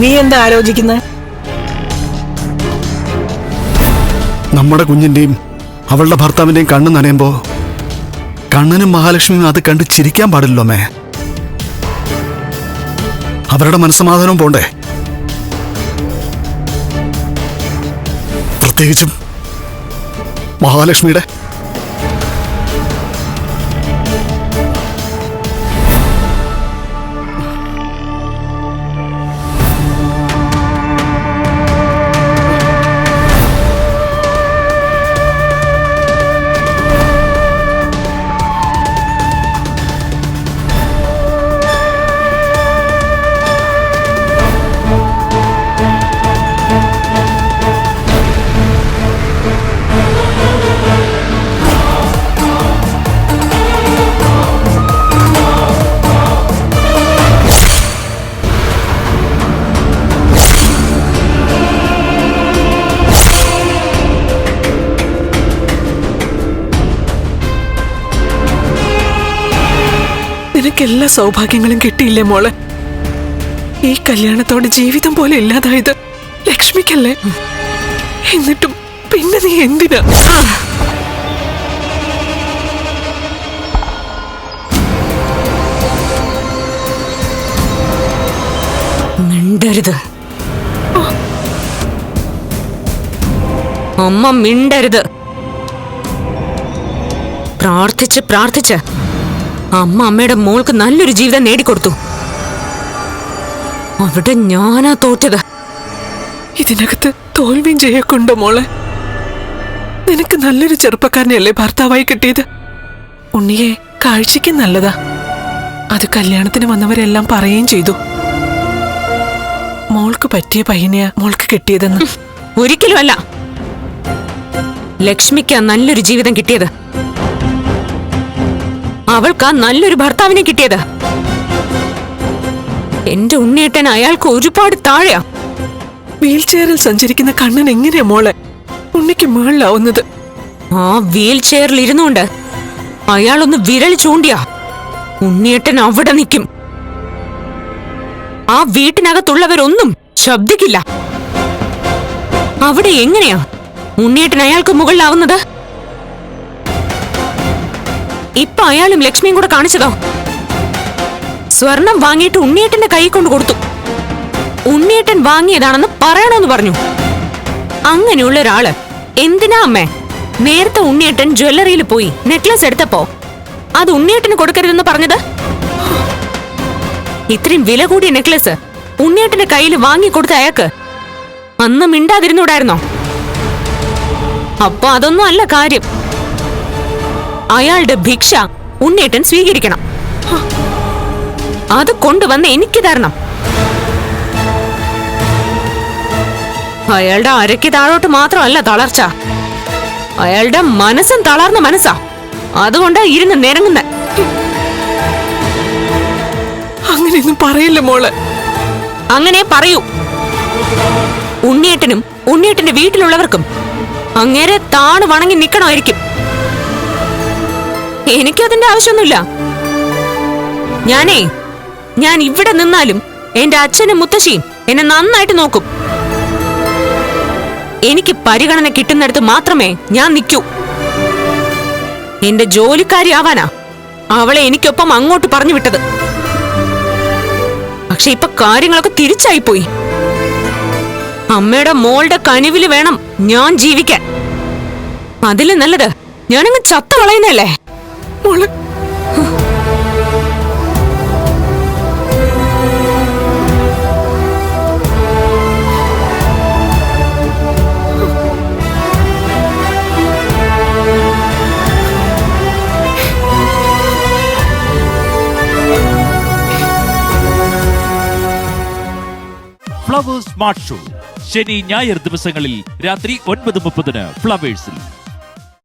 നീ എന്താ ആലോചിക്കുന്നത്? നമ്മുടെ കുഞ്ഞിന്റെയും അവളുടെ ഭർത്താവിന്റെയും കണ്ണ് നനയുമ്പോ കണ്ണനും മഹാലക്ഷ്മിയും അത് കണ്ട് ചിരിക്കാൻ പാടില്ലല്ലോ അമ്മേ. അവരുടെ മനസ്സമാധാനവും പോണ്ടേ? പ്രത്യേകിച്ചും മഹാലക്ഷ്മിയുടെ. നിനക്കെല്ലാ സൗഭാഗ്യങ്ങളും കിട്ടിയില്ലേ മോളെ? ഈ കല്യാണത്തോടെ ജീവിതം പോലെ ഇല്ലാതായത് ലക്ഷ്മിക്കല്ലേ? എന്നിട്ടും പിന്നെ നീ എന്തിനാ? മിണ്ടരുത് അമ്മ, മിണ്ടരുത്. പ്രാർത്ഥിച്ച് പ്രാർത്ഥിച്ച് അമ്മ അമ്മയുടെ മോൾക്ക് നല്ലൊരു ജീവിതം നേടിക്കൊടുത്തു. അവിടെ ഞാനാ തോറ്റത്. ഇതിനകത്ത് തോൽവിയും ജയൊക്കെ മോളെ. നിനക്ക് നല്ലൊരു ചെറുപ്പക്കാരനെയല്ലേ ഭർത്താവായി കിട്ടിയത്? ഉണ്ണിയെ കാഴ്ചയ്ക്ക് നല്ലതാ. അത് കല്യാണത്തിന് വന്നവരെല്ലാം പറയുകയും ചെയ്തു. മോൾക്ക് പറ്റിയ പയ്യനെയാ മോൾക്ക് കിട്ടിയതെന്ന്. ഒരിക്കലും അല്ല. ലക്ഷ്മിക്കാ നല്ലൊരു ജീവിതം കിട്ടിയത്. അവൾക്കാ നല്ലൊരു ഭർത്താവിനെ കിട്ടിയത്. എന്റെ ഉണ്ണിയേട്ടൻ അയാൾക്ക് ഒരുപാട് താഴെയാ. വീൽ ചെയറിൽ സഞ്ചരിക്കുന്ന കണ്ണൻ എങ്ങനെയാ മോളെ ഉണ്ണിക്ക് മുകളിലാവുന്നത്? ആ വീൽ ചെയറിൽ ഇരുന്നുകൊണ്ട് അയാളൊന്ന് വിരൽ ചൂണ്ടിയാ ഉണ്ണിയേട്ടൻ അവിടെ നിൽക്കും. ആ വീട്ടിനകത്തുള്ളവരൊന്നും ശബ്ദിക്കില്ല. അവിടെ എങ്ങനെയാ ഉണ്ണിയേട്ടൻ അയാൾക്ക് മുകളിലാവുന്നത്? ഇപ്പൊ അയാളും ലക്ഷ്മിയും കൂടെ കാണിച്ചതോ? സ്വർണം വാങ്ങിയിട്ട് ഉണ്ണിയേട്ടന്റെ കൈ കൊണ്ട് കൊടുത്തു. ഉണ്ണിയേട്ടൻ വാങ്ങിയതാണെന്ന് പറയണമെന്ന് പറഞ്ഞു. അങ്ങനെയുള്ള ഒരാള് എന്തിനാ അമ്മേ നേരത്തെ ഉണ്ണിയേട്ടൻ ജ്വല്ലറിയിൽ പോയി നെക്ലസ് എടുത്തപ്പോ അത് ഉണ്ണിയേട്ടന് കൊടുക്കരുതെന്ന് പറഞ്ഞത്? ഇത്രയും വില കൂടിയ നെക്ലസ് ഉണ്ണിയേട്ടന്റെ കയ്യിൽ വാങ്ങിക്കൊടുത്ത അയാൾക്ക് അന്ന് മിണ്ടാതിരുന്നൂടായിരുന്നോ? അപ്പൊ അതൊന്നും അല്ല കാര്യം. അയാളുടെ ഭിക്ഷ ഉണ്ണിയേട്ടൻ സ്വീകരിക്കണം. അത് കൊണ്ടുവന്ന് എനിക്ക് തരണം. അയാളുടെ അരയ്ക്ക് താഴോട്ട് മാത്രമല്ല തളർച്ച, അയാളുടെ മനസ്സും തളർന്ന മനസ്സാ. അതുകൊണ്ടാ ഇരുന്ന് നിരങ്ങുന്ന. അങ്ങനെയൊന്നും പറയല്ലേ മോളെ. അങ്ങനെ പറയൂ. ഉണ്ണിയേട്ടനും ഉണ്ണിയേട്ടന്റെ വീട്ടിലുള്ളവർക്കും അങ്ങേരെ താണ് വണങ്ങി നിക്കണമായിരിക്കും. എനിക്കതിന്റെ ആവശ്യമൊന്നുമില്ല. ഞാൻ ഇവിടെ നിന്നാലും എന്റെ അച്ഛനും മുത്തശ്ശിയും എന്നെ നന്നായിട്ട് നോക്കും. എനിക്ക് പരിഗണന കിട്ടുന്നിടത്ത് മാത്രമേ ഞാൻ നിൽക്കൂ. എന്റെ ജോലിക്കാരിയാവാനാ അവളെ എനിക്കൊപ്പം അങ്ങോട്ട് പറഞ്ഞു വിട്ടത്. പക്ഷെ ഇപ്പൊ കാര്യങ്ങളൊക്കെ തിരിച്ചായിപ്പോയി. അമ്മയുടെ മോളുടെ കനിവില് വേണം ഞാൻ ജീവിക്കാൻ. അതില് നല്ലത് ഞാനങ്ങ് ചത്ത കളയുന്നല്ലേ മോളെ. ഫ്ലവേഴ്സ് സ്മാർട്ട് ഷോ ശനി ഞായർ ദിവസങ്ങളിൽ രാത്രി 9:30 ഫ്ലവേഴ്സിൽ.